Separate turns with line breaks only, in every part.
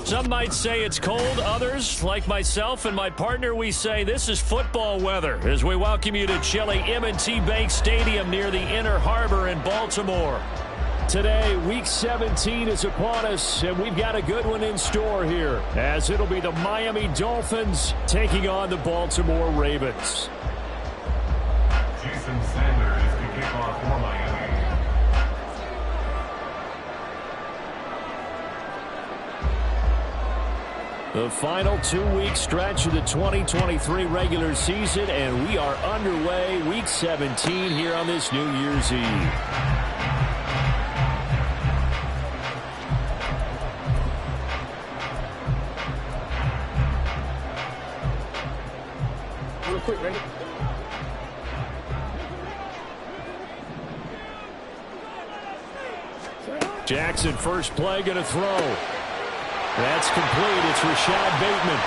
Some might say it's cold. Others, like myself and my partner, we say this is football weather as we welcome you to chilly M&T Bank Stadium near the Inner Harbor in Baltimore. Today, Week 17 is upon us, and we've got a good one in store here, as it'll be the Miami Dolphins taking on the Baltimore Ravens.
Jason Sanders to kick off for Miami.
The final 2-week stretch of the 2023 regular season, and we are underway, Week 17 here on this New Year's Eve.
Real quick, ready?
Jackson, first play, going to throw. That's complete. It's Rashad Bateman.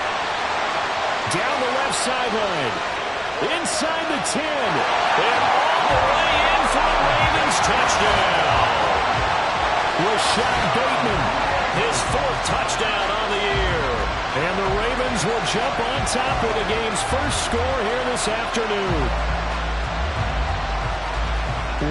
Down the left sideline. Inside the 10. And all the way in for the Ravens touchdown. Rashad Bateman, his 4th touchdown on the year. And the Ravens will jump on top with the game's first score here this afternoon.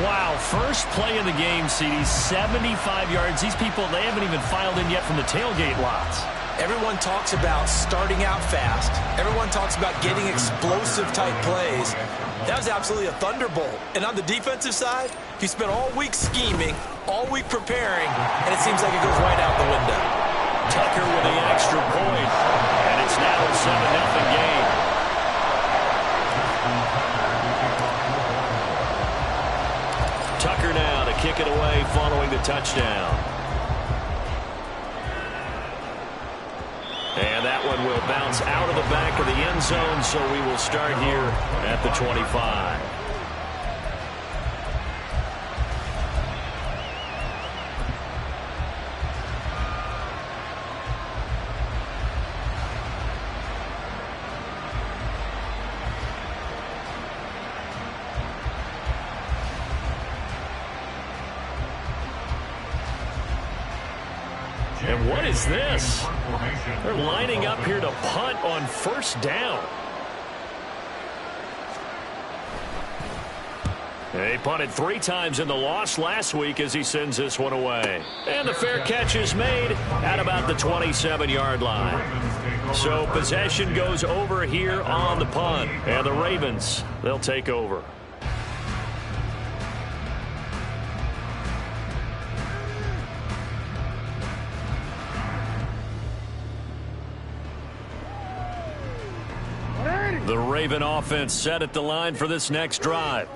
Wow, first play of the game, CD, 75 yards. These people, they haven't even filed in yet from the tailgate lots.
Everyone talks about starting out fast. Everyone talks about getting explosive-type plays. That was absolutely a thunderbolt. And on the defensive side, he spent all week scheming, all week preparing, and it seems like it goes right out the window.
Tucker with the extra point, and it's now a 7-0 game. Tucker now to kick it away following the touchdown. And that one will bounce out of the back of the end zone, so we will start here at the 25. And what is this? They're lining up here to punt on first down. They punted 3 times in the loss last week as he sends this one away. And the fair catch is made at about the 27-yard line. So possession goes over here on the punt. And the Ravens, they'll take over. The Raven offense set at the line for this next drive.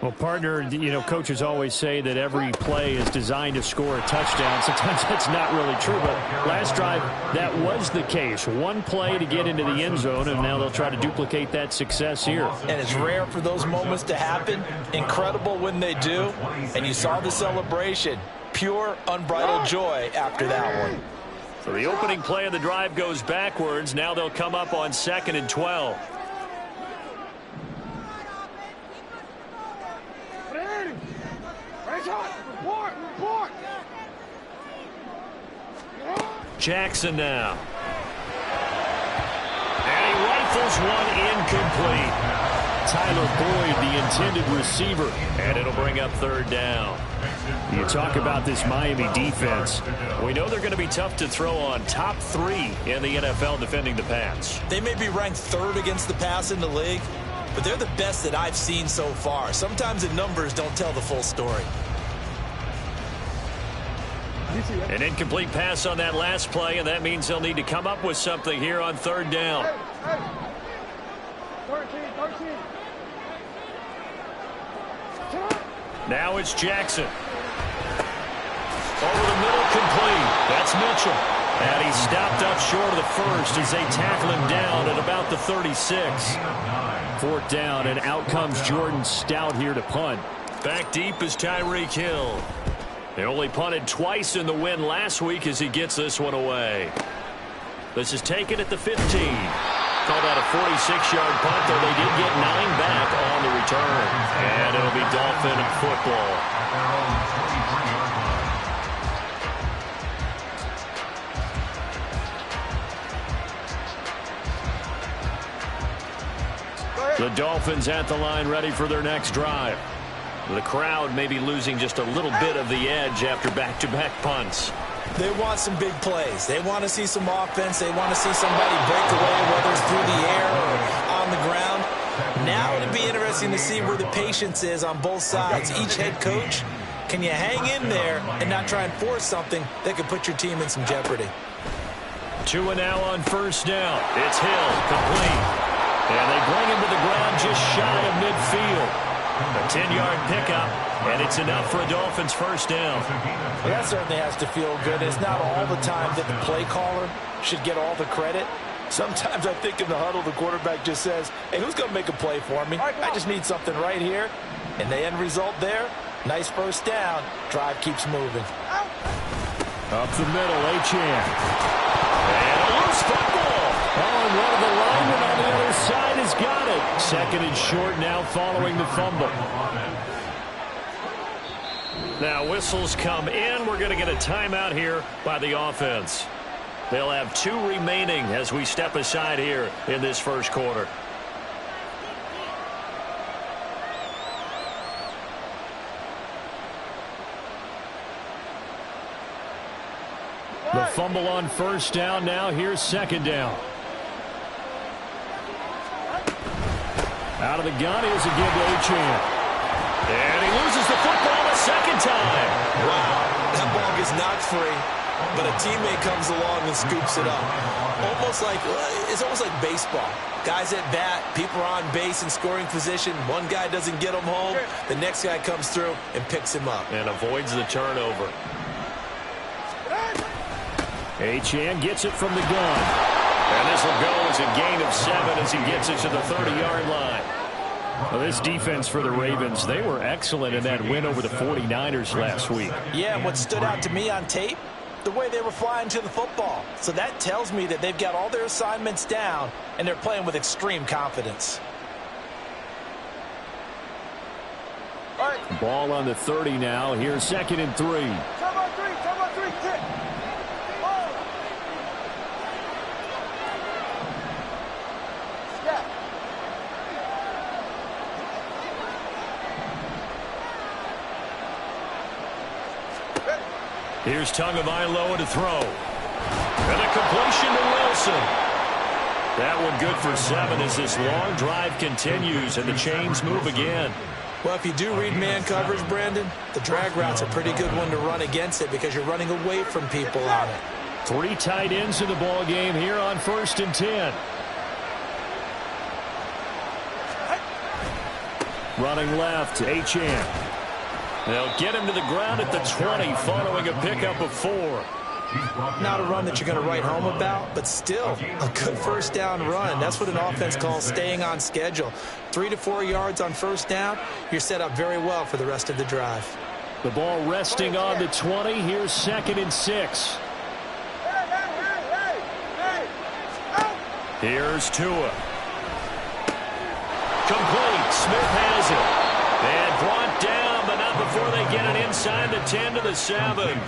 Well, partner, coaches always say that every play is designed to score a touchdown. Sometimes that's not really true, but last drive, that was the case. One play to get into the end zone, and now they'll try to duplicate that success here.
And it's rare for those moments to happen. Incredible when they do. And you saw the celebration. Pure, unbridled joy after that one.
So the opening play of the drive goes backwards. Now they'll come up on 2nd and 12. Jackson now. And he rifles one incomplete. Tyler Boyd, the intended receiver, and it'll bring up 3rd down. You talk about this Miami defense. We know they're going to be tough to throw on. Top 3 in the NFL defending the pass.
They may be ranked 3rd against the pass in the league, but they're the best that I've seen so far. Sometimes the numbers don't tell the full story.
An incomplete pass on that last play, and that means they'll need to come up with something here on 3rd down.
13.
Now it's Jackson. Over the middle, complete. That's Mitchell. And he stopped up short of the first as they tackle him down at about the 36. Fourth down, and out comes Jordan Stout here to punt. Back deep is Tyreek Hill. They only punted twice in the win last week as he gets this one away. This is taken at the 15. Called out a 46-yard punt, though they did get 9 back on the return. And it'll be Dolphin football. The Dolphins at the line, ready for their next drive. The crowd may be losing just a little bit of the edge after back-to-back punts.
They want some big plays. They want to see some offense. They want to see somebody break away, whether it's through the air or on the ground. Now it'll be interesting to see where the patience is on both sides. Each head coach, can you hang in there and not try and force something that could put your team in some jeopardy?
2 and now on first down. It's Hill, complete. And they bring him to the ground just shy of midfield. A 10-yard pickup, and it's enough for a Dolphins first down.
Well, that certainly has to feel good. It's not all the time that the play caller should get all the credit. Sometimes I think in the huddle, the quarterback just says, hey, who's going to make a play for me? I just need something right here. And the end result there, nice first down. Drive keeps moving.
Up the middle, Achane.
And a loose football.
Oh, and one of the linemen on the other side has got it. Second and short now following the fumble.
Now whistles come in. We're going to get a timeout here by the offense. They'll have 2 remaining as we step aside here in this first quarter.
The fumble on first down now. Here's second down. Out of the gun. Here's a give to Achane.
And he loses the football a second time.
Wow, that ball gets knocked free, but a teammate comes along and scoops it up. It's almost like baseball. Guys at bat, people are on base in scoring position. One guy doesn't get him home. The next guy comes through and picks him up.
And avoids the turnover.
Achane gets it from the gun.
And this will go as a gain of 7 as he gets it to the 30-yard line.
Well, this defense for the Ravens, they were excellent in that win over the 49ers last week.
Yeah, and what stood out to me on tape, the way they were flying to the football. So that tells me that they've got all their assignments down, and they're playing with extreme confidence.
Ball on the 30 now. Here's second and 3.
Come on, 3, 10.
Here's Tagovailoa to throw. And a completion to Wilson. That one good for 7 as this long drive continues and the chains move again.
Well, if you do read man coverage, Brandon, the drag route's a pretty good one to run against it because you're running away from people on it.
3 tight ends in the ball game here on first and 10. Running left, Achane. They'll get him to the ground at the 20 following a pickup of 4.
Not a run that you're going to write home about, but still a good first down run. That's what an offense calls staying on schedule. 3 to 4 yards on first down, you're set up very well for the rest of the drive.
The ball resting on the 20. Here's second and 6.
Here's Tua. Complete. Smith has it. And brought down, but not before they get it inside the 10 to the 7.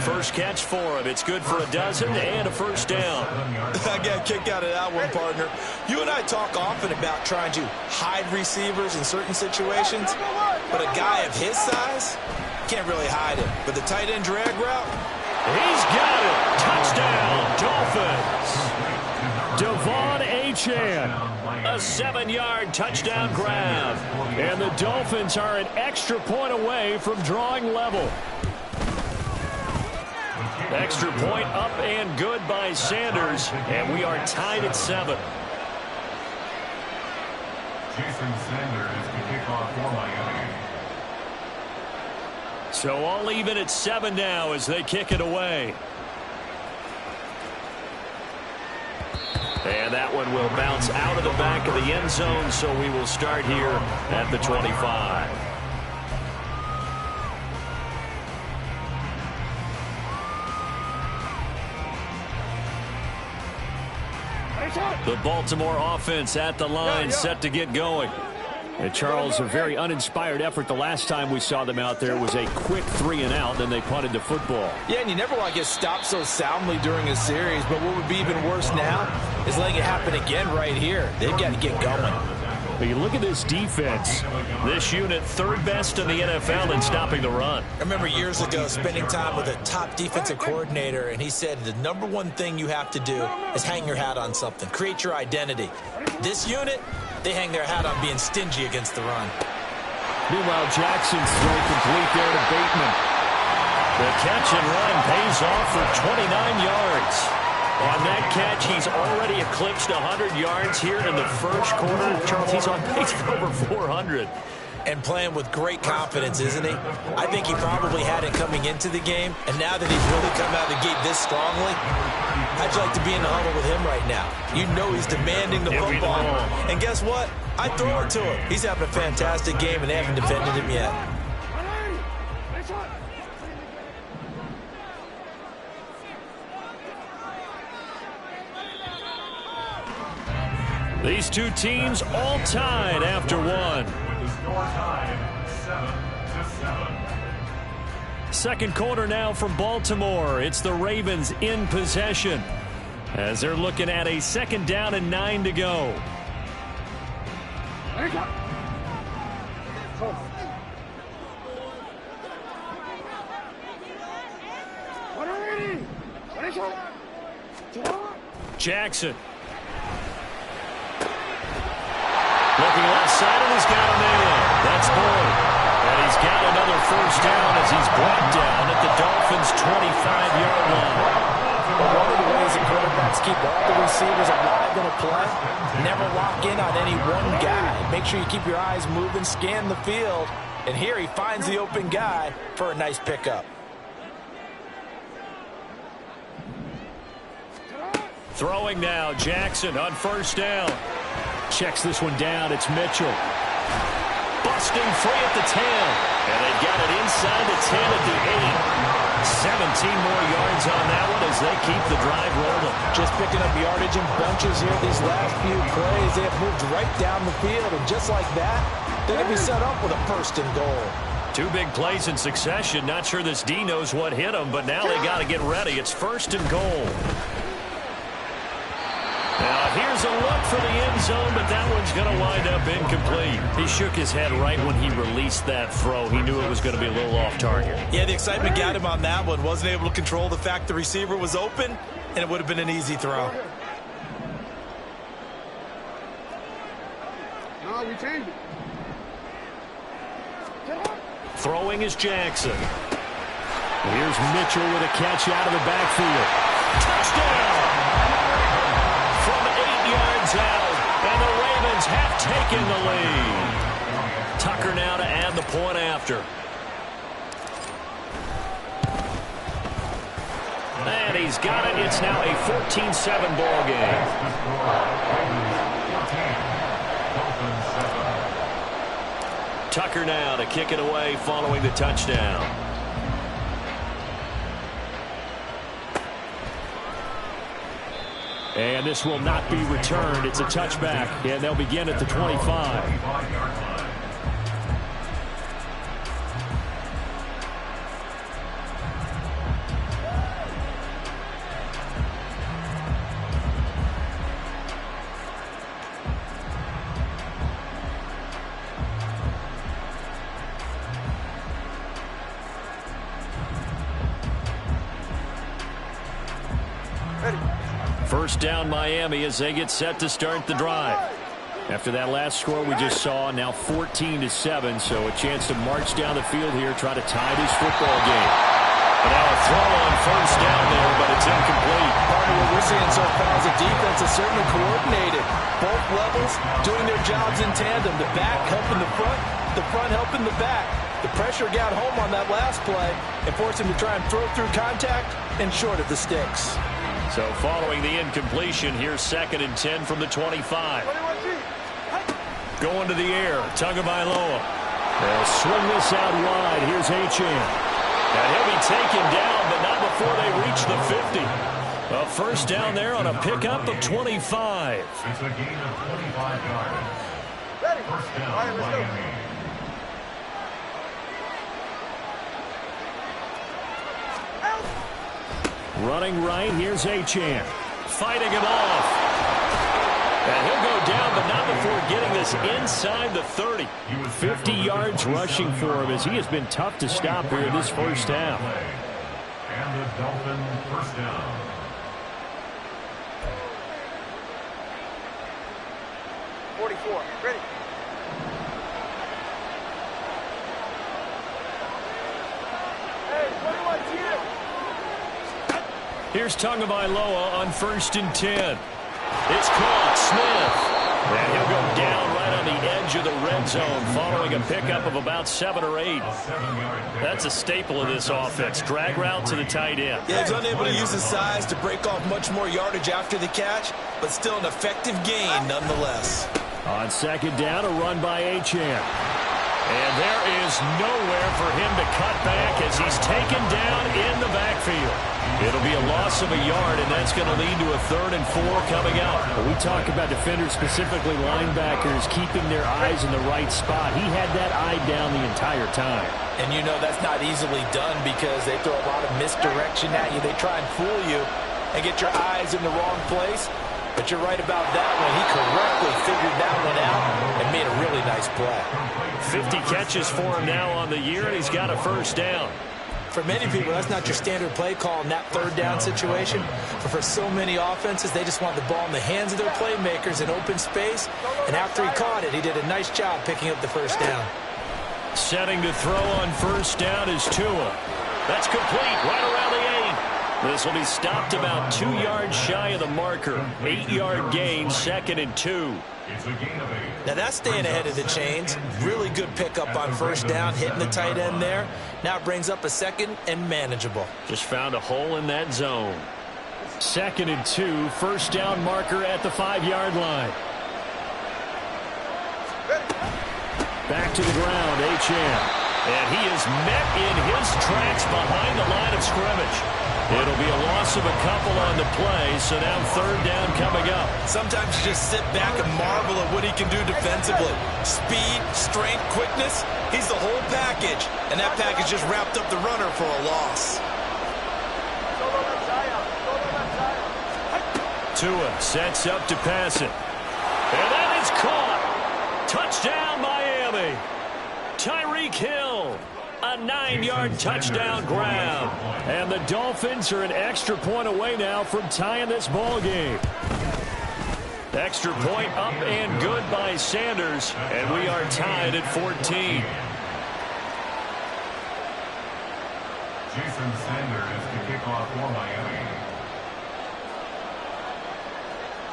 First catch for him. It's good for a dozen and a first down.
I got a kick out of that one, partner. You and I talk often about trying to hide receivers in certain situations, but a guy of his size can't really hide him. But the tight end drag route,
he's got it. Touchdown, Dolphins.
Devon Achane.
A 7-yard touchdown grab.
And the Dolphins are an extra point away from drawing level.
Extra point up and good by Sanders. And we are tied at 7.
Jason Sanders to kick off for Miami.
So all even at 7 now as they kick it away. And that one will bounce out of the back of the end zone, so we will start here at the 25. The Baltimore offense at the line, set to get going. And Charles, a very uninspired effort the last time we saw them out there. It was a quick 3 and out, then they punted the football.
Yeah, and you never want to get stopped so soundly during a series, but what would be even worse now is letting it happen again right here. They've got to get going.
But you look at this defense. This unit, 3rd best in the NFL in stopping the run.
I remember years ago spending time with a top defensive coordinator, and he said the #1 thing you have to do is hang your hat on something. Create your identity. This unit, they hang their hat on being stingy against the run.
Meanwhile, Jackson's throw complete there to Bateman. The catch and run pays off for 29 yards. On that catch, he's already eclipsed 100 yards here in the first quarter. Charles, he's on pace for over 400.
And playing with great confidence, isn't he? I think he probably had it coming into the game, and now that he's really come out of the gate this strongly, how'd you like to be in the huddle with him right now? You know he's demanding the football. And guess what? I throw it to him. He's having a fantastic game, and they haven't defended him yet.
These two teams all tied after one. Second quarter now from Baltimore. It's the Ravens in possession as they're looking at a 2nd down and 9 to go. Jackson. Looking left side, and he's got a man. That's Boyd. And he's got another 1st down as he's brought down at the Dolphins' 25-yard line.
Well, one of the ways that quarterbacks keep all the receivers alive in a play, never lock in on any one guy. Make sure you keep your eyes moving, scan the field. And here he finds the open guy for a nice pickup.
Throwing now, Jackson on 1st down. Checks this one down. It's Mitchell. Busting free at the 10. And they've got it inside the 10 at the 8. 17 more yards on that one as they keep the drive rolling.
Just picking up yardage in bunches here these last few plays. They have moved right down the field. And just like that, they're going to be set up with a 1st and goal.
2 big plays in succession. Not sure this D knows what hit them, but now they got to get ready. It's 1st and goal. Now, here's a look for the end zone, but that one's going to wind up incomplete. He shook his head right when he released that throw. He knew it was going to be a little off target.
Yeah, the excitement got him on that one. Wasn't able to control the fact the receiver was open, and it would have been an easy throw.
No, we changed it.
Throwing is Jackson. Here's Mitchell with a catch out of the backfield. Touchdown! From 8 yards out, and the Ravens have taken the lead. Tucker now to add the point after. And he's got it. It's now a 14-7 ball game. Tucker now to kick it away following the touchdown. And this will not be returned. It's a touchback, and they'll begin at the 25. First down Miami as they get set to start the drive. After that last score we just saw, now 14-7, so a chance to march down the field here, try to tie this football game. But now a throw on 1st down there, but it's incomplete.
Part of what we're seeing so far is the defense is certainly coordinated. Both levels doing their jobs in tandem. The back helping the front, The front helping the back. The pressure got home on that last play and forced him to try and throw through contact and short of the sticks.
So following the incompletion, here's 2nd and 10 from the 25. Going to the air, Tagovailoa. They'll swing this out wide. Here's Achane. And he'll be taken down, but not before they reach the 50. A first down there on a pickup of 25.
It's a gain of 25 yards.
Ready.
First down,
All right, let's go.
Miami.
Running right, here's Achane. Fighting him off. And he'll go down, but not before getting this inside the 30. 50 yards rushing for him as he has been tough to stop here in this first half.
And the Dolphin first down.
Ready. Hey, 21 here.
Here's Tagovailoa on 1st and 10. It's caught. Smith. And he'll go down right on the edge of the red zone following a pickup of about 7 or 8. That's a staple of this offense. Drag route to the tight end.
Yeah, he's unable to use his size to break off much more yardage after the catch, but still an effective gain nonetheless.
On 2nd down, a run by Achane. And there is nowhere for him to cut back as he's taken down in the backfield. It'll be a loss of a yard, and that's going to lead to a 3rd and 4 coming up. When we talk about defenders, specifically linebackers, keeping their eyes in the right spot. He had that eye down the entire time.
And you know that's not easily done because they throw a lot of misdirection at you. They try and fool you and get your eyes in the wrong place. But you're right about that one. He correctly figured that one out and made a really nice play.
50 catches for him now on the year, and he's got a first down.
For many people, that's not your standard play call in that 3rd down situation. But for so many offenses, they just want the ball in the hands of their playmakers in open space. And after he caught it, he did a nice job picking up the first down.
Setting to throw on 1st down is Tua. That's complete right around the 8. This will be stopped about 2 yards shy of the marker. 8-yard gain, 2nd and 2.
It's a gain of 8.
Now that's staying ahead of the chains. Really good pickup on 1st down, hitting the tight end there. Now it brings up a 2nd and manageable.
Just found a hole in that zone. 2nd and 2, 1st down marker at the 5-yard line. Back to the ground, Achane. And he is met in his tracks behind the line of scrimmage. It'll be a loss of a couple on the play, so now 3rd down coming up.
Sometimes you just sit back and marvel at what he can do defensively. Speed, strength, quickness, he's the whole package. And that package just wrapped up the runner for a loss.
Tua sets up to pass it. And that is caught. Touchdown, Miami. Tyreek Hill. A 9-yard touchdown grab. And the Dolphins are an extra point away now from tying this ball game. Extra point up and good by Sanders. And we are tied at 14.
Jason Sanders to kick off for Miami.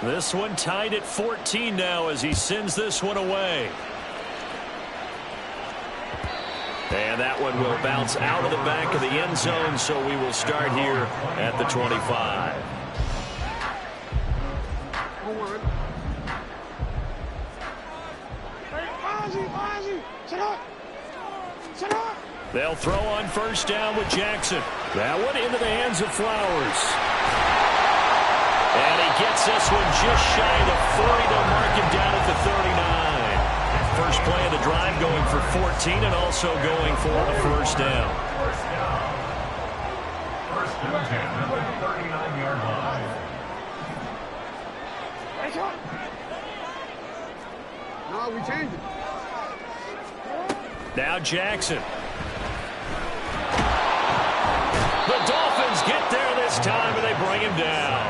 This one tied at 14 now as he sends this one away. And that one will bounce out of the back of the end zone, so we will start here at the 25. They'll throw on 1st down with Jackson. That one into the hands of Flowers. And he gets this one just shy of the 40. They'll mark him down at the 39. First play of the drive going for 14 and also going for a first down.
First and 10 at the 39-yard line.
No, we changed it.
Now Jackson. The Dolphins get there this time and they bring him down.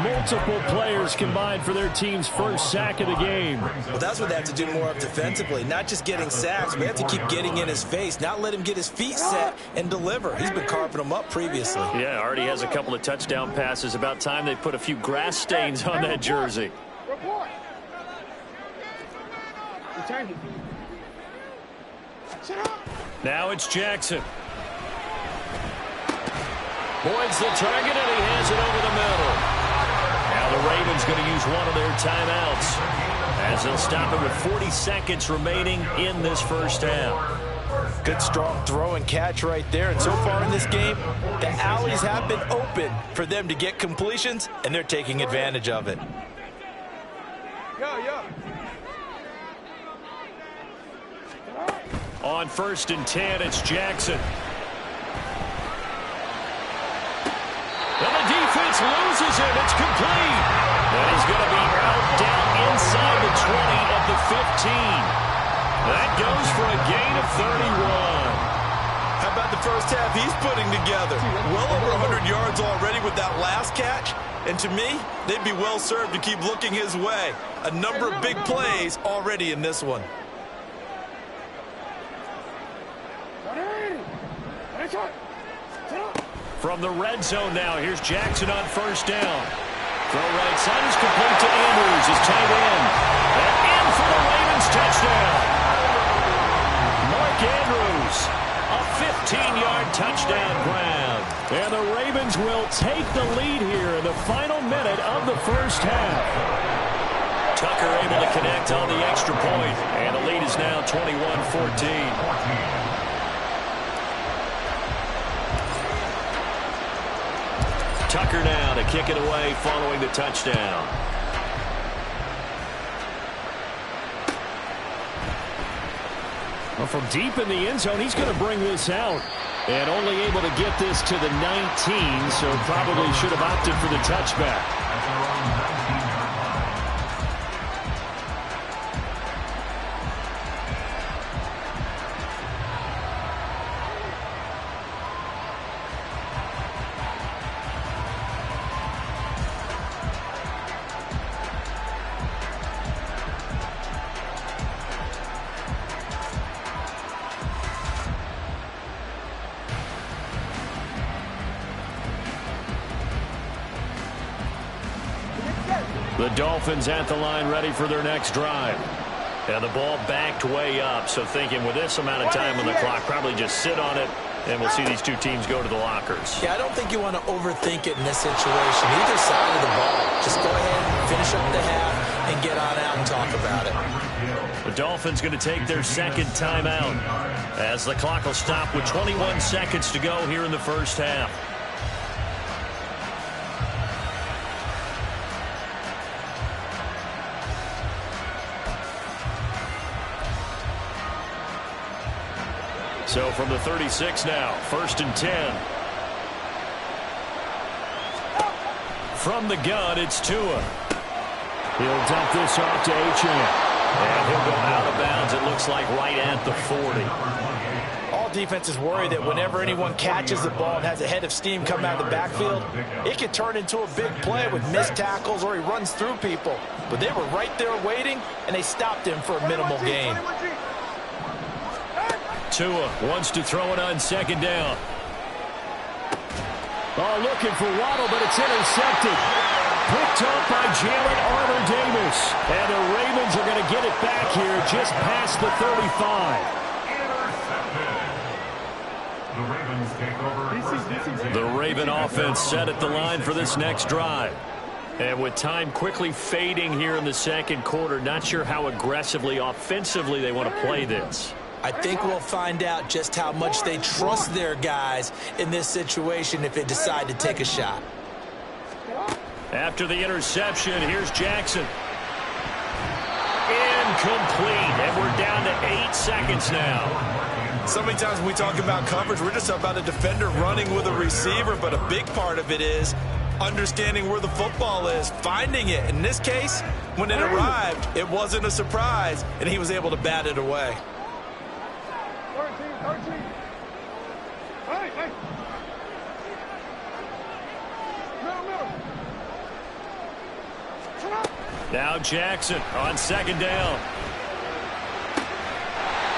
Multiple players combined for their team's first sack of the game.
Well, that's what they have to do more of defensively. Not just getting sacks, but they have to keep getting in his face, not let him get his feet set and deliver. He's been carving them up previously.
Yeah, already has a couple of touchdown passes. About time they put a few grass stains on that jersey.
Report. We changed it.
Now it's Jackson. Boyd's the target, and he has it over the middle. Now the Ravens going to use one of their timeouts as they'll stop it with 40 seconds remaining in this first half.
Good strong throw and catch right there. And so far in this game, the alleys have been open for them to get completions, and they're taking advantage of it.
On 1st and 10, it's Jackson. And the defense loses him. It's complete. And he's going to be out down inside the 20 at the 15. That goes for a gain of 31.
How about the first half he's putting together? Well over 100 yards already with that last catch. And to me, they'd be well served to keep looking his way. A number of big plays already in this one.
From the red zone now, here's Jackson on 1st down. Throw right side is complete to Andrews, his tight end. And in for the Ravens touchdown. Mark Andrews, a 15-yard touchdown grab. And the Ravens will take the lead here in the final minute of the first half. Tucker able to connect on the extra point, and the lead is now 21-14. Tucker now to kick it away following the touchdown. Well, from deep in the end zone, he's going to bring this out. And only able to get this to the 19, so probably should have opted for the touchback. The Dolphins at the line ready for their next drive. And the ball backed way up, so thinking with this amount of time on the clock, probably just sit on it, and we'll see these two teams go to the lockers.
Yeah, I don't think you want to overthink it in this situation. Either side of the ball. Just go ahead, finish up the half, and get on out and talk about it.
The Dolphins going to take their second timeout as the clock will stop with 21 seconds to go here in the first half. So from the 36 now, 1st and 10. From the gun, it's Tua. He'll dump this off to Achane. And he'll go out of bounds, it looks like, right at the 40.
All defenses worry that whenever anyone catches the ball and has a head of steam come out of the backfield, it could turn into a big play with missed tackles or he runs through people. But they were right there waiting, and they stopped him for a minimal gain.
Tua wants to throw it on 2nd down. Oh, looking for Waddle, but it's intercepted. Picked up by Jalen Armour-Davis. And the Ravens are going to get it back here just past the 35. The Raven offense set at the line for this next drive. And with time quickly fading here in the second quarter, not sure how aggressively, offensively they want to play this.
I think we'll find out just how much they trust their guys in this situation if they decide to take a shot.
After the interception, here's Jackson. Incomplete, and we're down to 8 seconds now.
So many times when we talk about coverage, we're just about a defender running with a receiver, but a big part of it is understanding where the football is, finding it. In this case, when it arrived, it wasn't a surprise, and he was able to bat it away.
13. Hey.
Now Jackson on 2nd down.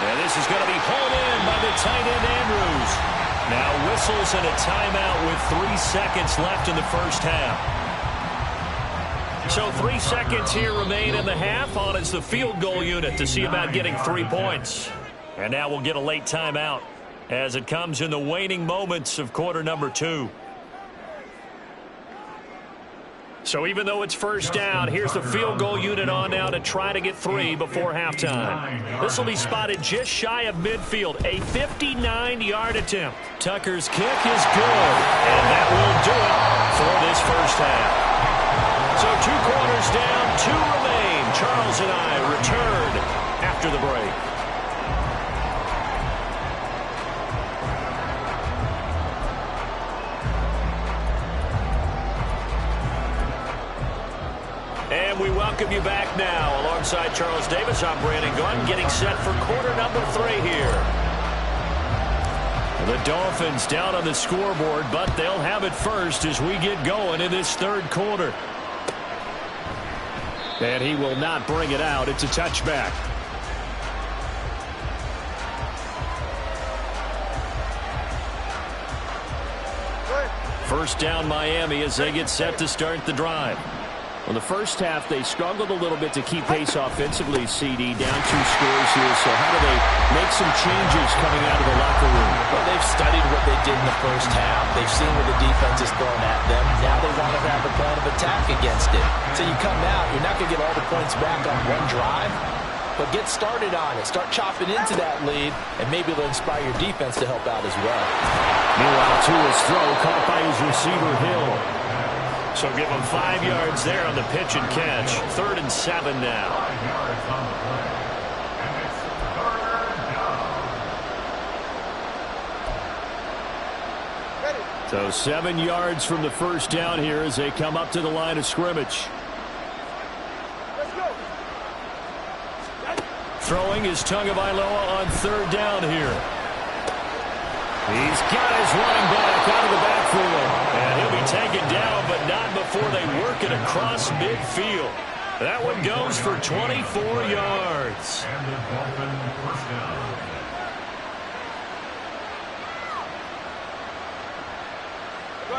And this is going to be hauled in by the tight end Andrews. Now whistles and a timeout with 3 seconds left in the first half. So 3 seconds here remain in the half. On is the field goal unit to see about getting 3 points. And now we'll get a late timeout as it comes in the waning moments of quarter number 2. So even though it's first down, here's the field goal unit on now to try to get 3 before halftime. This will be spotted just shy of midfield, a 59-yard attempt. Tucker's kick is good, and that will do it for this first half. So 2 quarters down, 2 remain. Charles and I return after the break. And we welcome you back now. Alongside Charles Davis, I'm Brandon Gaudin, getting set for quarter number 3 here. The Dolphins down on the scoreboard, but they'll have it first as we get going in this third quarter. And he will not bring it out. It's a touchback. First down Miami as they get set to start the drive. Well, the first half, they struggled a little bit to keep pace offensively, CD, down 2 scores here. So how do they make some changes coming out of the locker room?
Well, they've studied what they did in the first half. They've seen what the defense is throwing at them. Now they want to have a plan of attack against it. So you come out, you're not going to get all the points back on one drive, but get started on it. Start chopping into that lead, and maybe it'll inspire your defense to help out as well.
Meanwhile, Tua's throw caught by his receiver, Hill. So give him 5 yards there on the pitch and catch. 3rd and 7 now.
5 yards on the play. And it's 3rd down.
So 7 yards from the first down here as they come up to the line of scrimmage.
Let's go.
Throwing is Tagovailoa on 3rd down here. He's got his running back out of the backfield. And he'll be taken down, but not before they work it across midfield. That one goes for 24 yards.
And the Dolphin first down.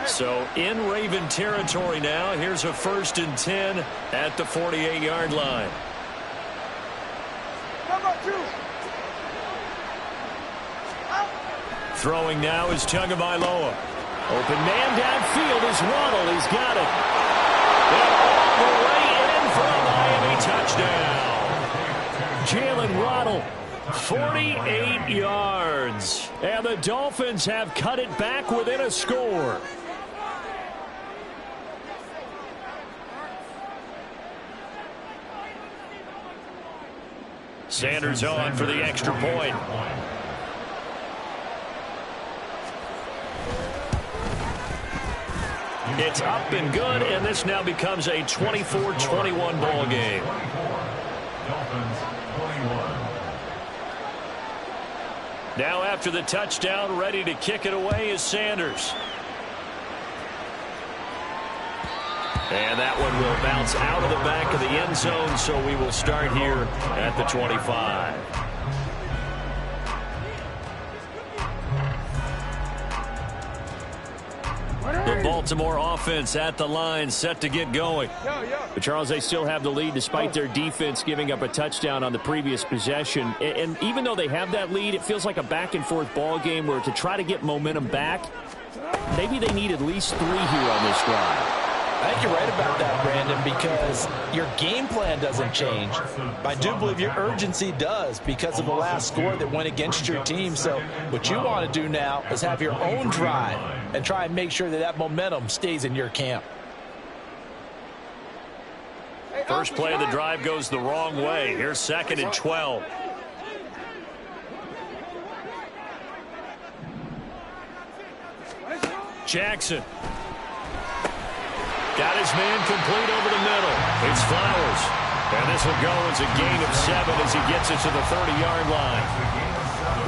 So in Raven territory now. Here's a 1st and 10 at the 48-yard line.
Number 2.
Throwing now is Tagovailoa. Open man downfield is Waddle. He's got it. And all the way in for a Miami touchdown. Jalen Waddle, 48 yards. And the Dolphins have cut it back within a score. Sanders on for the extra point. It's up and good, and this now becomes a 24-21 ball game.
Dolphins 21.
Now after the touchdown, ready to kick it away is Sanders. And that one will bounce out of the back of the end zone, so we will start here at the 25. The Baltimore offense at the line, set to get going. But Charles, they still have the lead despite their defense giving up a touchdown on the previous possession. And even though they have that lead, it feels like a back-and-forth ball game where to try to get momentum back, maybe they need at least 3 here on this drive.
I think you're right about that, Brandon, because your game plan doesn't change. But I do believe your urgency does because of the last score that went against your team. So what you want to do now is have your own drive and try and make sure that that momentum stays in your camp.
First play of the drive goes the wrong way. Here's 2nd and 12. Jackson. Got his man complete over the middle. It's Flowers. And this will go as a gain of 7 as he gets it to the 30-yard line.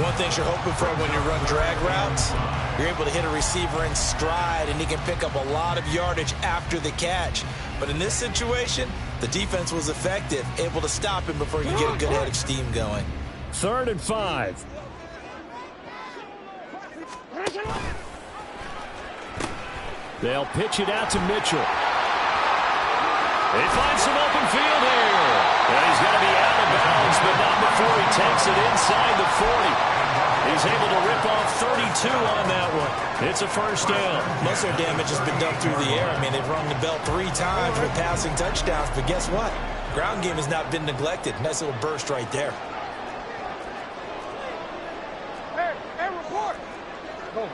One thing you're hoping for when you run drag routes, you're able to hit a receiver in stride, and he can pick up a lot of yardage after the catch. But in this situation, the defense was effective, able to stop him before he could get a good head of steam going.
3rd and 5. They'll pitch it out to Mitchell. They find some open field here. And he's going to be out of bounds but not before he takes it inside the 40. He's able to rip off 32 on that one. It's a first down.
Most of their damage has been done through the air. I mean, they've rung the bell 3 times with passing touchdowns, but guess what? Ground game has not been neglected. Nice little burst right there.
Hey, report. Go.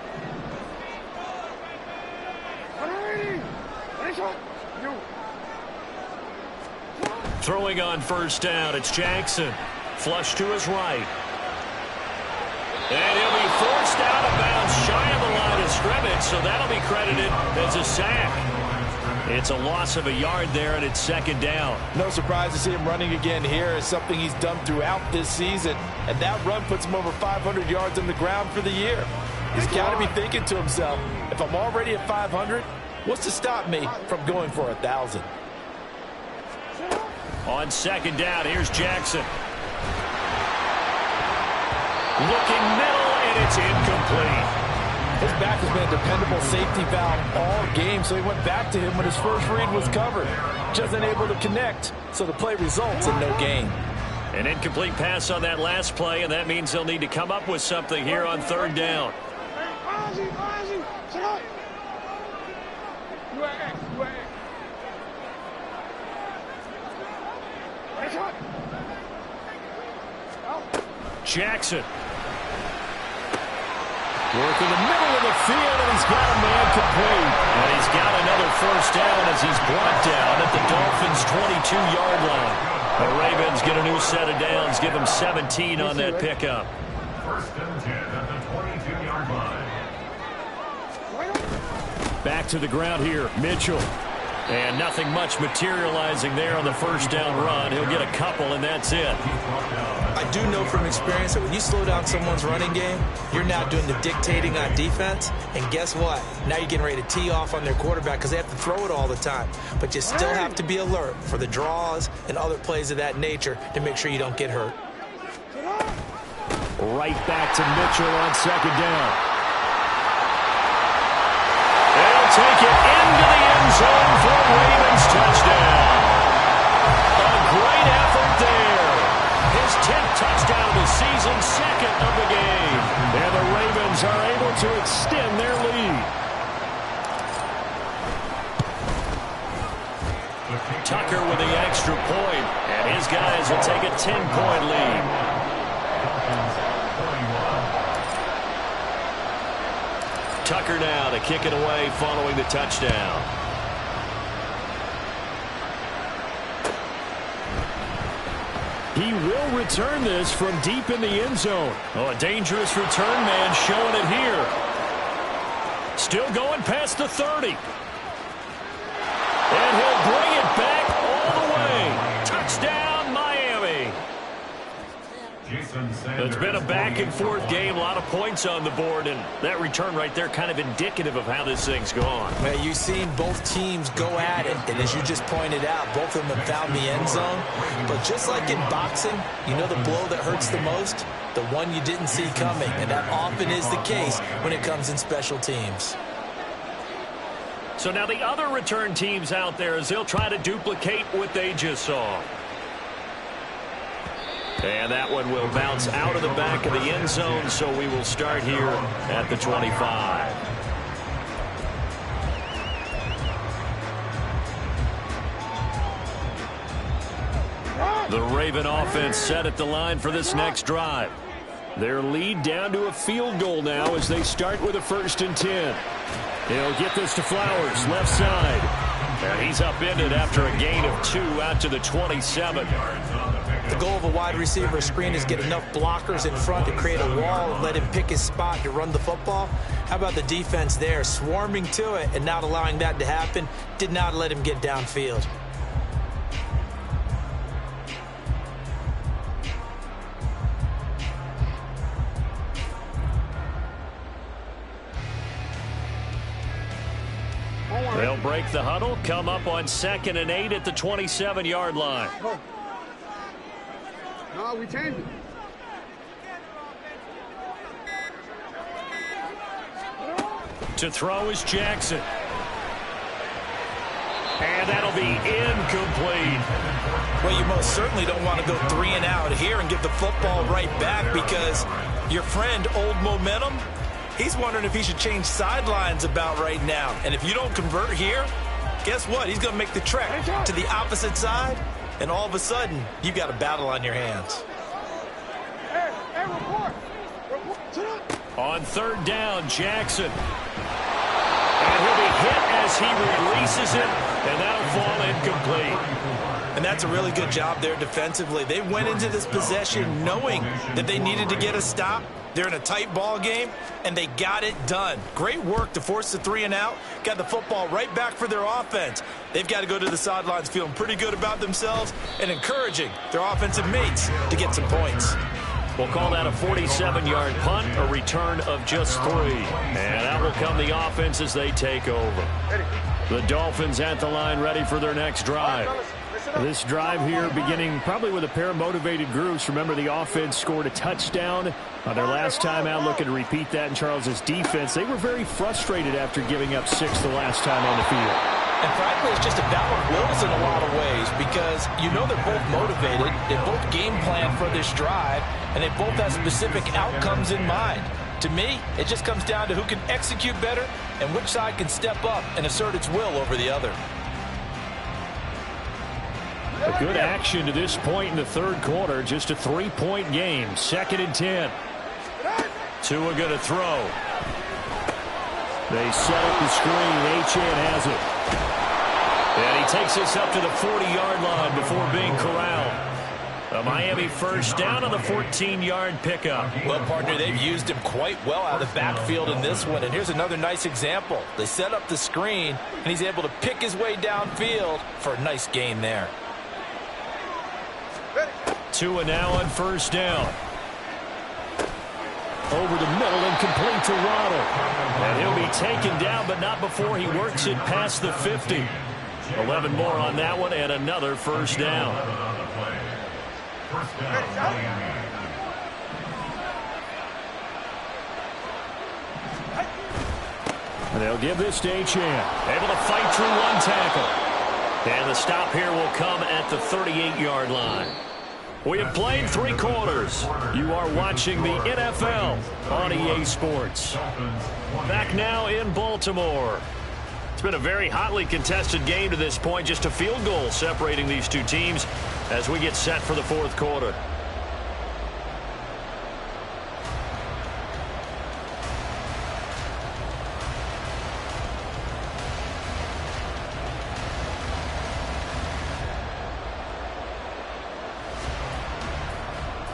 Throwing on first down, it's Jackson. Flush to his right. And he'll be forced out of bounds shy of the line of scrimmage, so that'll be credited as a sack. It's a loss of a yard there, and it's second down.
No surprise to see him running again here. It's something he's done throughout this season, and that run puts him over 500 yards on the ground for the year. He's got to be thinking to himself, if I'm already at 500, what's to stop me from going for 1,000?
On second down, here's Jackson. Looking middle, and it's incomplete.
His back has been a dependable safety valve all game, so he went back to him when his first read was covered. Just unable to connect, so the play results in no gain.
An incomplete pass on that last play, and that means they'll need to come up with something here on third down. Jackson. Working the middle of the field, and he's got a man complete. And he's got another first down as he's brought down at the Dolphins' 22-yard line. The Ravens get a new set of downs, give them 17 on that pickup.
First and 10 at the 22-yard line.
Back to the ground here, Mitchell. And nothing much materializing there on the first down run. He'll get a couple, and that's it.
I do know from experience that when you slow down someone's running game, you're now doing the dictating on defense. And guess what? Now you're getting ready to tee off on their quarterback because they have to throw it all the time. But you still have to be alert for the draws and other plays of that nature to make sure you don't get hurt.
Right back to Mitchell on second down. They'll take it into the end zone for a Ravens touchdown. A great effort there. His 10th touchdown of the season, second of the game. And the Ravens are able to extend their lead. Tucker with the extra point, and his guys will take a 10-point lead. Tucker now to kick it away following the touchdown. He will return this from deep in the end zone. Oh, a dangerous return man showing it here. Still going past the 30. And he'll bring it back all the way. Touchdown, Miami. It's been a back-and-forth game, a lot of points on the board, and that return right there kind of indicative of how this thing's gone.
Well, you've seen both teams go at it, and as you just pointed out, both of them have found the end zone. But just like in boxing, you know the blow that hurts the most? The one you didn't see coming, and that often is the case when it comes in special teams.
So now the other return teams out there as they'll try to duplicate what they just saw. And that one will bounce out of the back of the end zone, so we will start here at the 25. The Raven offense set at the line for this next drive. Their lead down to a field goal now as they start with a 1st and 10. He'll get this to Flowers, left side. And he's upended after a gain of 2 out to the 27.
The goal of a wide receiver screen is get enough blockers in front to create a wall and let him pick his spot to run the football. How about the defense there, swarming to it and not allowing that to happen? Did not let him get downfield.
They'll break the huddle, come up on 2nd and 8 at the 27-yard line.
No, we changed it.
To throw is Jackson. And that'll be incomplete.
Well, you most certainly don't want to go 3 and out here and give the football right back, because your friend, Old Momentum, he's wondering if he should change sidelines about right now. And if you don't convert here, guess what? He's going to make the trek to the opposite side, and all of a sudden, you've got a battle on your hands.
Hey, report.
On third down, Jackson. And he'll be hit as he releases it, and that'll fall incomplete.
And that's a really good job there defensively. They went into this possession knowing that they needed to get a stop. They're in a tight ball game, and they got it done. Great work to force the 3 and out. Got the football right back for their offense. They've got to go to the sidelines feeling pretty good about themselves and encouraging their offensive mates to get some points.
We'll call that a 47-yard punt, a return of just 3. And out will come the offense as they take over. The Dolphins at the line, ready for their next drive. This drive here beginning probably with a pair of motivated groups. Remember, the offense scored a touchdown on their last time out. Looking to repeat that in Charles's defense. They were very frustrated after giving up 6 the last time on the field.
And frankly, it's just a battle of wills in a lot of ways, because you know they're both motivated. They both game plan for this drive, and they both have specific outcomes in mind. To me, it just comes down to who can execute better and which side can step up and assert its will over the other.
A good action to this point in the third quarter. Just a 3-point game. 2nd and 10. Tua going to throw. They set up the screen. Achane has it. And he takes this up to the 40-yard line before being corralled. A Miami first down on the 14-yard pickup.
Well, partner, they've used him quite well out of the backfield in this one. And here's another nice example. They set up the screen, and he's able to pick his way downfield for a nice gain there.
Tua now on first down. Over the middle and complete to Waddle. And he'll be taken down, but not before he works it past the 50. 11 more on that one, and another first down. And they'll give this to Achane. Able to fight through one tackle. And the stop here will come at the 38-yard line. We have played 3 quarters. You are watching the NFL on EA Sports. Back now in Baltimore. It's been a very hotly contested game to this point. Just a field goal separating these two teams as we get set for the fourth quarter.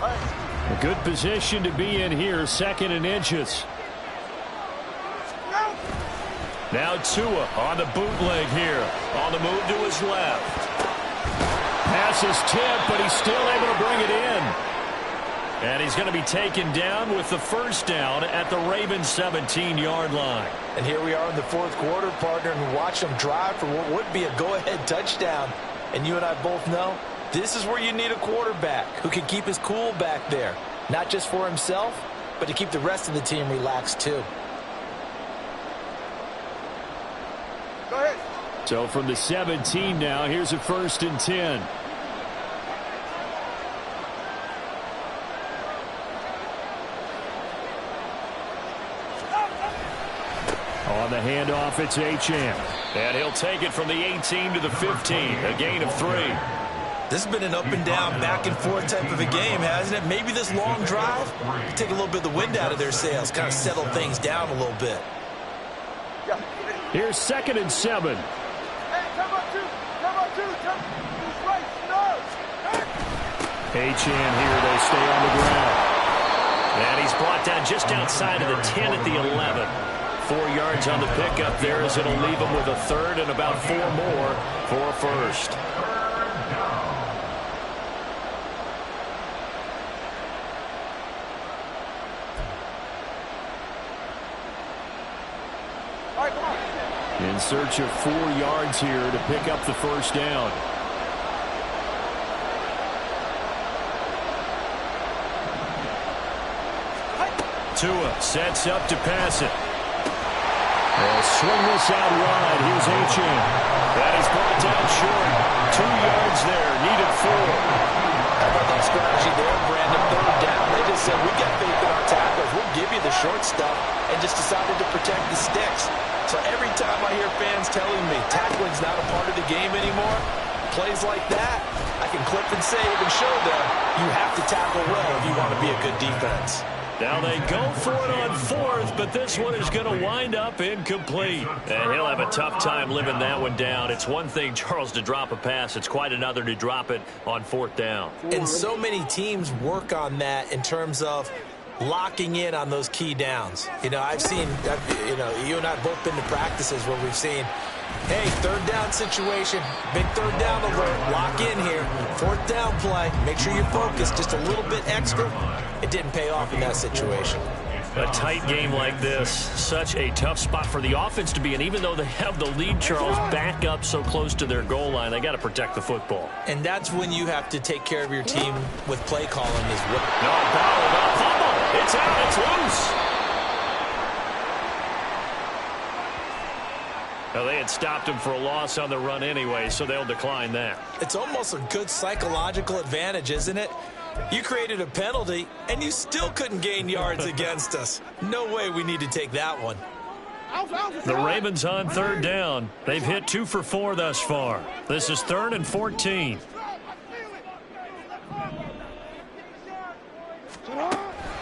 A good position to be in here, 2nd and inches. Now Tua on the bootleg here. On the move to his left. Pass is tipped, but he's still able to bring it in. And he's going to be taken down with the first down at the Ravens 17-yard line.
And here we are in the fourth quarter, partner, and watch them drive for what would be a go-ahead touchdown. And you and I both know this is where you need a quarterback who can keep his cool back there. Not just for himself, but to keep the rest of the team relaxed too.
Go ahead.
So from the 17 now, here's a 1st and 10. On the handoff, it's Achane. And he'll take it from the 18 to the 15, a gain of 3.
This has been an up-and-down, back-and-forth type of a game, hasn't it? Maybe this long drive take a little bit of the wind out of their sails, kind of settle things down a little bit.
Here's 2nd and 7.
Hey, come on, two. Right, no.
Achane here, they stay on the ground. And he's brought down just outside of the 10 at the 11. 4 yards on the pickup there, as it'll leave him with a 3rd and about 4 more for a first. In search of 4 yards here to pick up the first down. Tua sets up to pass it. They'll swing this out wide. Here's Achane. That is brought down short. 2 yards there. Needed 4.
How about that strategy there, Brandon? Third down. They just said, we got faith in our tackles. We'll give you the short stuff, and just decided to protect the sticks. So every time I hear fans telling me tackling's not a part of the game anymore, plays like that, I can clip and save and show them you have to tackle well if you want to be a good defense.
Now they go for it on 4th, but this one is going to wind up incomplete. And he'll have a tough time living that one down. It's one thing, Charles, to drop a pass. It's quite another to drop it on 4th down.
And so many teams work on that in terms of locking in on those key downs. You know, you and I have both been to practices where we've seen, hey, 3rd down situation, big 3rd down alert, lock in here, 4th down play, make sure you're focused just a little bit extra. It didn't pay off in that situation.
A tight game like this, such a tough spot for the offense to be in. Even though they have the lead, Charles, back up so close to their goal line, they got to protect the football.
And that's when you have to take care of your team with play calling as well.
No, foul, fumble. It's out, it's loose. Now, they had stopped him for a loss on the run anyway, so they'll decline that.
It's almost a good psychological advantage, isn't it? You created a penalty, and you still couldn't gain yards against us. No way we need to take that one.
The Ravens on 3rd down. They've hit 2 for 4 thus far. This is 3rd and 14.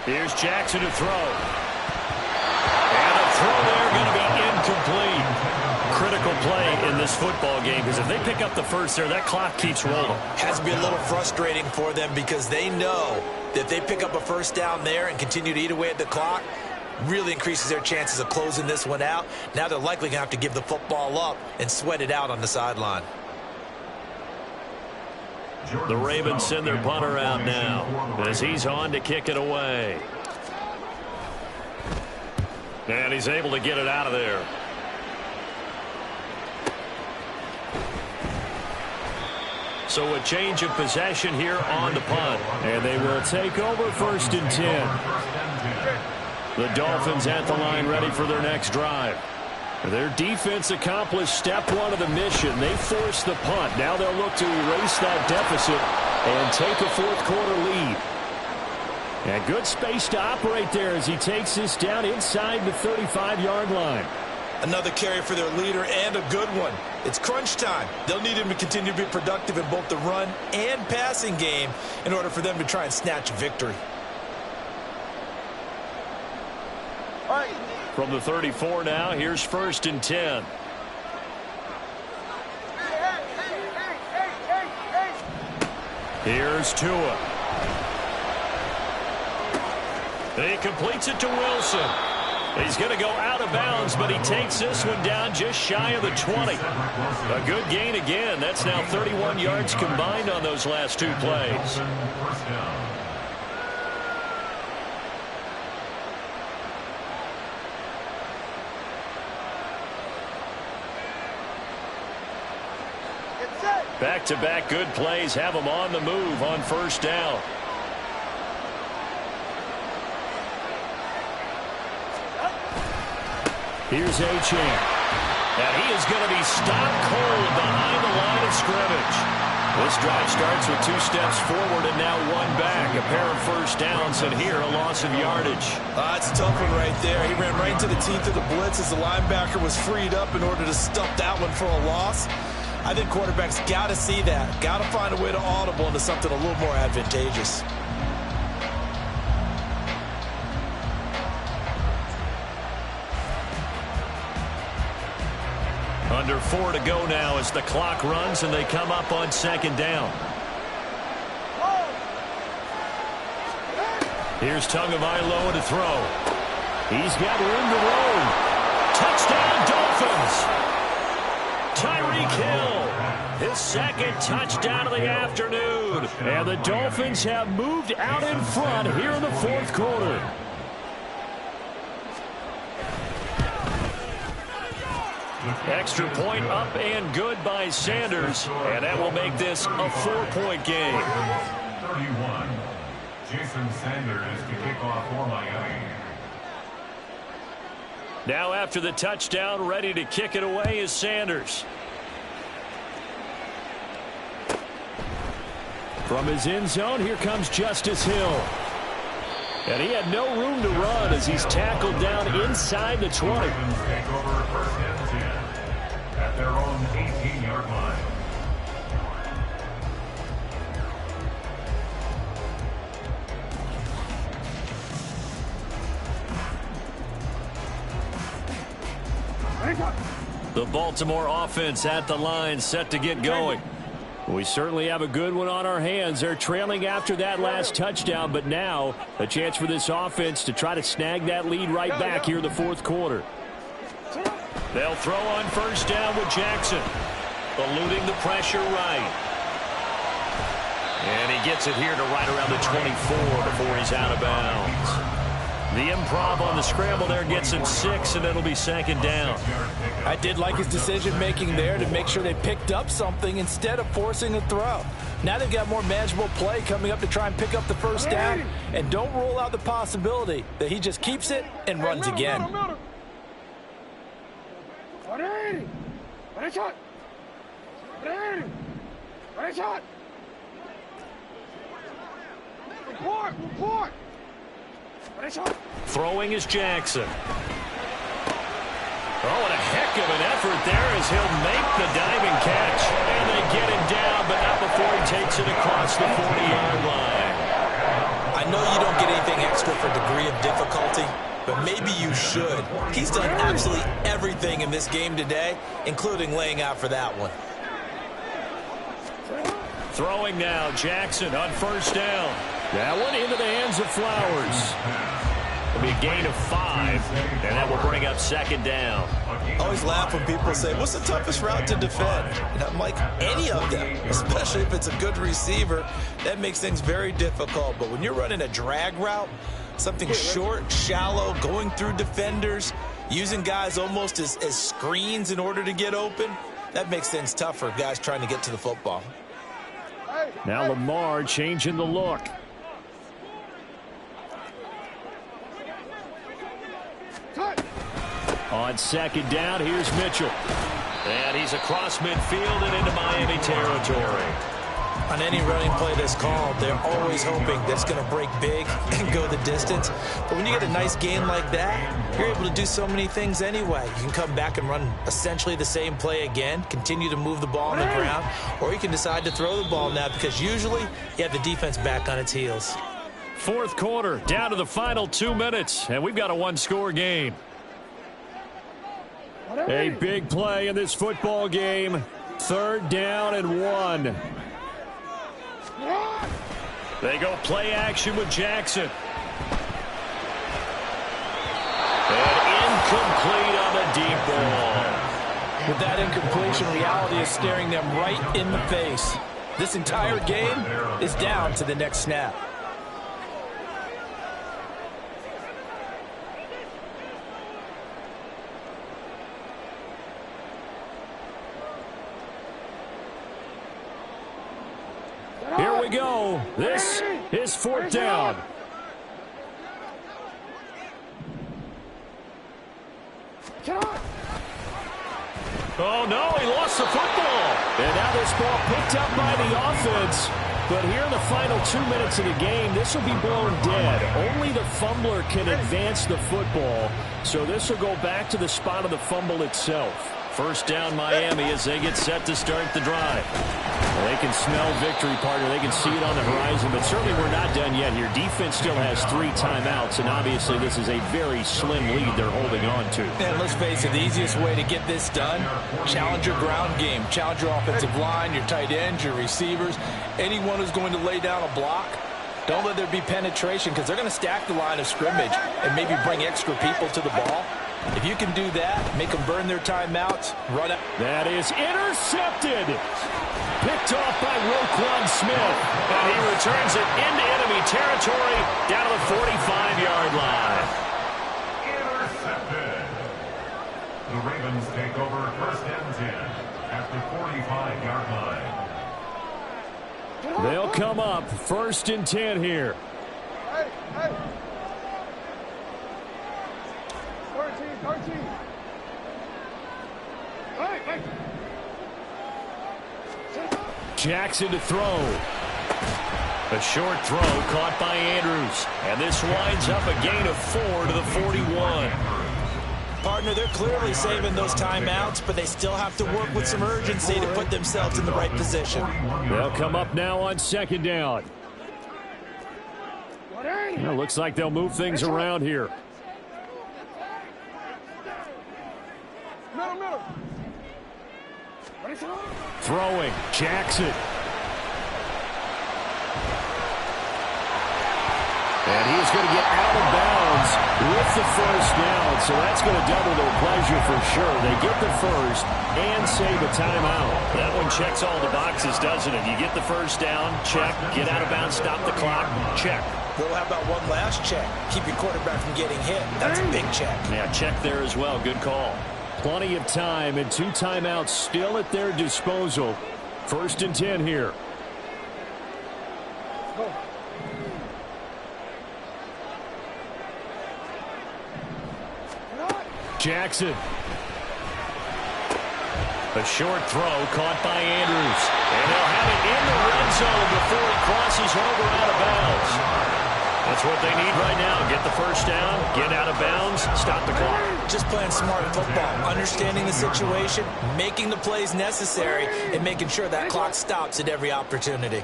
Here's Jackson to throw. And the throw there going to be incomplete. Critical play in this football game, because if they pick up the first there, that clock keeps rolling.
Has to be a little frustrating for them because they know that if they pick up a first down there and continue to eat away at the clock, really increases their chances of closing this one out. Now they're likely going to have to give the football up and sweat it out on the sideline.
The Ravens send their punter out now as he's on to kick it away. And he's able to get it out of there. So a change of possession here on the punt. And they will take over 1st and 10. The Dolphins at the line ready for their next drive. Their defense accomplished step 1 of the mission. They forced the punt. Now they'll look to erase that deficit and take a 4th quarter lead. And good space to operate there as he takes this down inside the 35-yard line.
Another carry for their leader, and a good one. It's crunch time. They'll need him to continue to be productive in both the run and passing game in order for them to try and snatch victory.
From the 34 now, here's 1st and 10. Here's Tua. He completes it to Wilson. He's going to go out of bounds, but he takes this one down just shy of the 20. A good gain again. That's now 31 yards combined on those last 2 plays. Back-to-back good plays have them on the move on 1st down. Here's Achane. And he is going to be stopped cold behind the line of scrimmage. This drive starts with 2 steps forward and now 1 back. A pair of 1st downs, and here a loss of yardage.
That's a tough one right there. He ran right into the teeth of the blitz as the linebacker was freed up in order to stuff that one for a loss. I think quarterbacks got to see that. Got to find a way to audible into something a little more advantageous.
Under 4 to go now as the clock runs and they come up on 2nd down. Here's Tagovailoa to throw. He's got room to roam. Touchdown Dolphins. Tyreek Hill, his 2nd touchdown of the afternoon. And the Dolphins have moved out in front here in the 4th quarter. Extra point up and good by Sanders, and that will make this a 4-point game.
31. Jason Sanders to kick off for Miami.
Now after the touchdown, ready to kick it away is Sanders. From his end zone, here comes Justice Hill. And he had no room to run as he's tackled down inside the 20.
Ravens take over first and 10 at their own 18-yard line.
The Baltimore offense at the line, set to get going. We certainly have a good one on our hands. They're trailing after that last touchdown, but now a chance for this offense to try to snag that lead right back here in the fourth quarter. They'll throw on first down with Jackson, eluding the pressure right. And he gets it here to right around the 24 before he's out of bounds. The improv on the scramble there gets him 6, and it'll be second down.
I did like his decision-making there to make sure they picked up something instead of forcing a throw. Now they've got more manageable play coming up to try and pick up the first down, and don't rule out the possibility that he just keeps it and runs again.
Report!
Throwing is Jackson. Oh, and a heck of an effort there as he'll make the diving catch. And they get him down, but not before he takes it across the 40-yard line.
I know you don't get anything extra for degree of difficulty, but maybe you should. He's done absolutely everything in this game today, including laying out for that one.
Throwing now, Jackson on first down. That one into the hands of Flowers. It'll be a gain of 5, and that will bring up second down.
I always laugh when people say, what's the toughest route to defend? And I'm like, any of them, especially if it's a good receiver. That makes things very difficult. But when you're running a drag route, something short, shallow, going through defenders, using guys almost as screens in order to get open, that makes things tough for guys trying to get to the football.
Now Lamar changing the look. On second down, here's Mitchell. And he's across midfield and into Miami territory.
On any running play that's called, they're always hoping that's going to break big and go the distance. But when you get a nice gain like that, you're able to do so many things anyway. You can come back and run essentially the same play again, continue to move the ball on the ground, or you can decide to throw the ball now because usually you have the defense back on its heels.
Fourth quarter, down to the final 2 minutes, and we've got a one-score game. A big play in this football game. Third down and 1. They go play action with Jackson. And incomplete on the deep ball.
With that incompletion, reality is staring them right in the face. This entire game is down to the next snap.
Here we go. This is fourth down. Oh, no, he lost the football. And now this ball picked up by the offense. But here in the final 2 minutes of the game, this will be blown dead. Only the fumbler can advance the football. So this will go back to the spot of the fumble itself. First down, Miami, as they get set to start the drive. Well, they can smell victory, partner. They can see it on the horizon, but certainly we're not done yet here. Defense still has 3 timeouts, and obviously this is a very slim lead they're holding on to.
And let's face it, the easiest way to get this done, challenge your ground game. Challenge your offensive line, your tight ends, your receivers, anyone who's going to lay down a block. Don't let there be penetration because they're going to stack the line of scrimmage and maybe bring extra people to the ball. If you can do that, make them burn their timeouts, run out.
That is intercepted. Picked off by Roquan Smith. And he returns it into enemy territory down to the 45-yard line.
Intercepted. The Ravens take over first and 10 at the 45-yard line.
They'll come up first and 10 here.
Hey. 14.
Jackson to throw. A short throw caught by Andrews. And this winds up a gain of 4 to the 41.
Partner, they're clearly saving those timeouts, but they still have to work with some urgency to put themselves in the right position.
They'll come up now on second down. Well, looks like they'll move things around here. Throwing, Jackson. And he's going to get out of bounds with the first down, so that's going to double their pleasure for sure. They get the first and save a timeout.
That one checks all the boxes, doesn't it? You get the first down, check. Get out of bounds, stop the clock, check.
Well, how about one last check? Keep your quarterback from getting hit. That's a big check.
Yeah, check there as well. Good call.
Plenty of time and 2 timeouts still at their disposal. 1st and 10 here. Jackson.
A short throw caught by Andrews. And he'll have it in the red zone before he crosses over out of bounds. That's what they need right now. Get the first down, get out of bounds, stop the clock.
Just playing smart football, understanding the situation, making the plays necessary, and making sure that clock stops at every opportunity.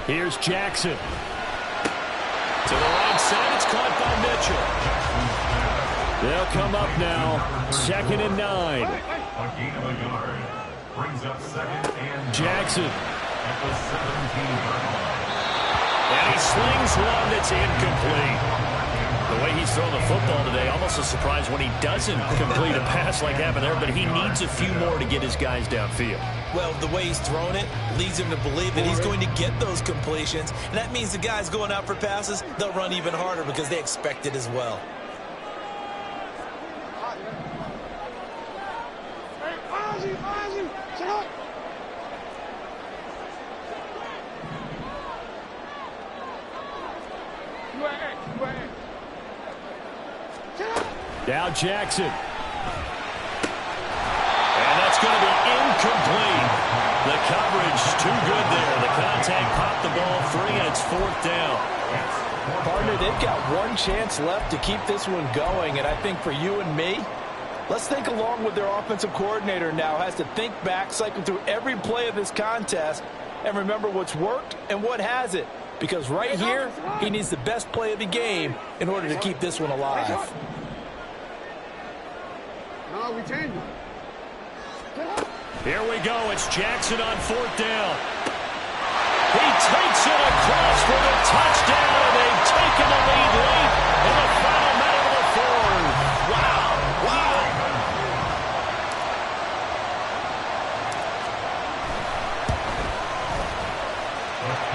Here's Jackson.
To the right side, it's caught by Mitchell.
They'll come up now, 2nd and 9.
A gain of a yard. Brings up 2nd and
Jackson.
at the 17-yard line.
And he slings one that's incomplete. The way he's thrown the football today, almost a surprise when he doesn't complete a pass like happened there, but he needs a few more to get his guys downfield.
Well, the way he's thrown it leads him to believe that he's going to get those completions, and that means the guys going out for passes, they'll run even harder because they expect it as well.
Now Jackson.
And that's going to be incomplete. The coverage too good there. The contact popped the ball free, and it's 4th down.
Partner, they've got one chance left to keep this one going, and I think for you and me, let's think along with their offensive coordinator now. Has to think back, cycle through every play of this contest, and remember what's worked and what hasn't. Because right here, he needs the best play of the game in order to keep this one alive.
No, we change it.
Here we go. It's Jackson on 4th down. He takes it across for the touchdown, and they've taken the lead late in the final minute of the 4th. Wow. Wow.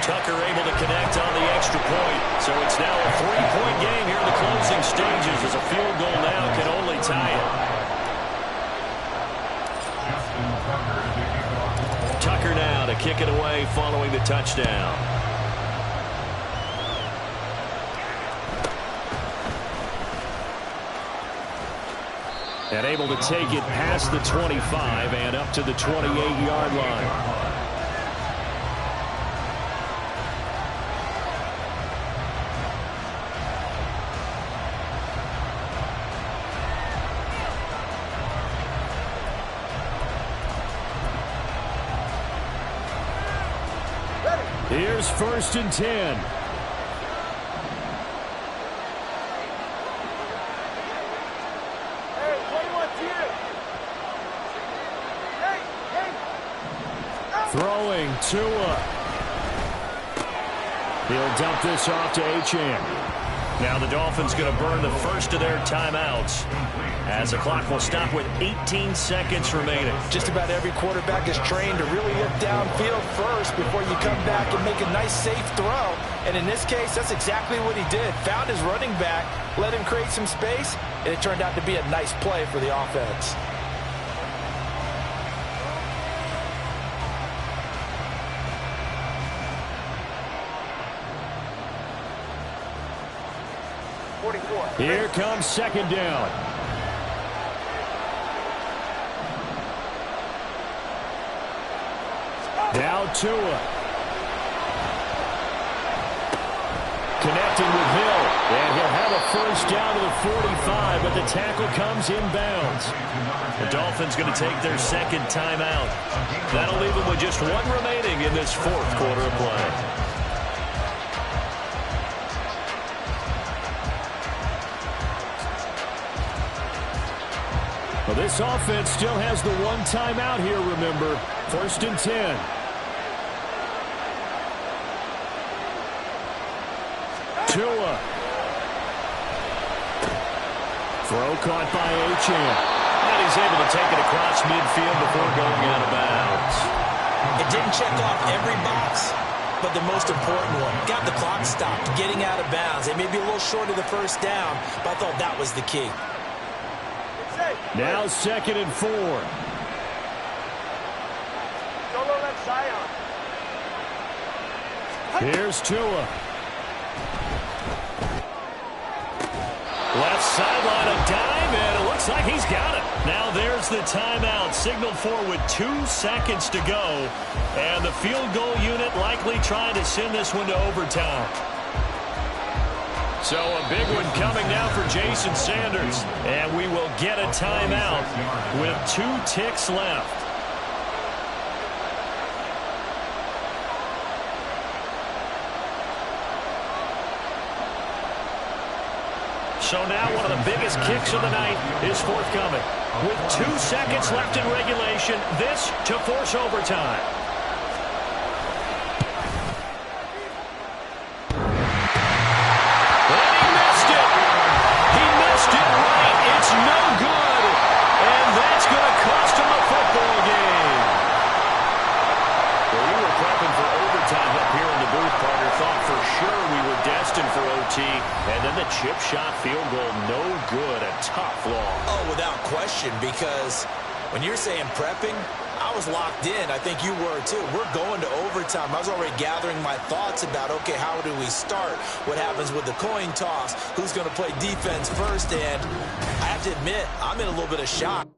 Tucker able to connect on the extra point. So it's now a 3-point game here in the closing stages as a field goal now can only tie it. Tucker now to kick it away following the touchdown.
And able to take it past the 25 and up to the 28-yard line. Here's 1st and 10. Throwing Tua. He'll dump this off to Achane.
Now the Dolphins going to burn the first of their timeouts as the clock will stop with 18 seconds remaining.
Just about every quarterback is trained to really look downfield first before you come back and make a nice, safe throw. And in this case, that's exactly what he did. Found his running back, let him create some space, and it turned out to be a nice play for the offense.
Here comes second down. Now Tua. Connecting with Hill. And he'll have a first down to the 45, but the tackle comes inbounds.
The Dolphins going to take their second timeout. That'll leave them with just one remaining in this fourth quarter of play.
Well, this offense still has the one timeout here, remember. 1st and 10. Tua. Throw caught by Achane.
And he's able to take it across midfield before going out of bounds.
It didn't check off every box, but the most important one. Got the clock stopped, getting out of bounds. They may be a little short of the first down, but I thought that was the key.
Now 2nd and 4. Here's Tua.
Left sideline, a dime, and it looks like he's got it. Now there's the timeout, signaled for with 2 seconds to go. And the field goal unit likely trying to send this one to overtime. So a big one coming now for Jason Sanders. And we will get a timeout with 2 ticks left. So now one of the biggest kicks of the night is forthcoming. With 2 seconds left in regulation, this to force overtime. And he missed it. He missed it right. It's no good. And that's going to cost him a football game. Well, we were prepping for overtime up here in the booth, partner. Thought for sure we were destined for OT. And then the chip shot field goal, no good. A tough loss.
Oh, without question, because when you're saying prepping, I was locked in. I think you were too. We're going to overtime. I was already gathering my thoughts about, okay, how do we start? What happens with the coin toss? Who's going to play defense first? And I have to admit, I'm in a little bit of shock.